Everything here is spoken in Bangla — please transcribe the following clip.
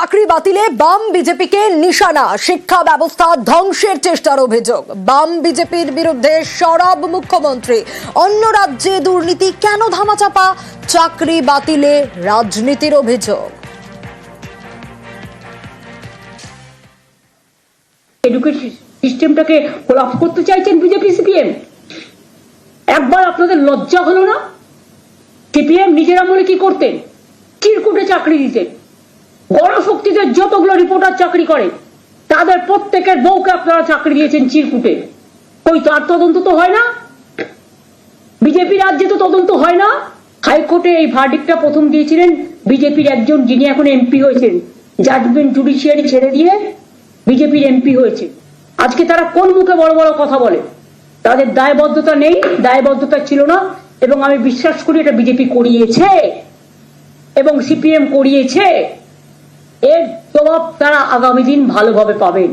চাকরি বাতিলে বাম বিজেপিকে নিশানা, শিক্ষা ব্যবস্থা ধ্বংসের চেষ্টার অভিযোগ। বাম বিজেপির বিরুদ্ধে সরব মুখ্যমন্ত্রী। অন্য রাজ্যে দুর্নীতি কেন ধামাচাপা? চাকরি বাতিলে রাজনীতির অভিযোগ। এডুকেশন সিস্টেমটাকে কোলাপস করতে চাইছেন বিজেপি সিপিএম। একবার আপনাদের লজ্জা হলো না? সিপিএম নিজের আমলে কি করতেন? চিরকুটে চাকরি দিতেন। গণশক্তিতে যতগুলো রিপোর্টার চাকরি করে তাদের প্রত্যেকের বউকে আপনারা চাকরি দিয়েছেন চিরকুটে। কই তার তদন্ত তো হয় না? বিজেপি রাজ্যে তো তদন্ত হয় না। হাইকোর্টে এই ভার্ডিক্টটা প্রথম দিয়েছিলেন বিজেপির একজন, যিনি এখন এমপি হয়েছেন। জাজমেন্ট জুডিশিয়ারি ছেড়ে দিয়ে বিজেপির এমপি হয়েছে। আজকে তারা কোন মুখে বড় বড় কথা বলে? তাদের দায়বদ্ধতা নেই, দায়বদ্ধতা ছিল না, এবং আমি বিশ্বাস করি এটা বিজেপি করিয়েছে এবং সিপিএম করিয়েছে। এর জবাব তারা আগামী দিন ভালোভাবে পাবেন।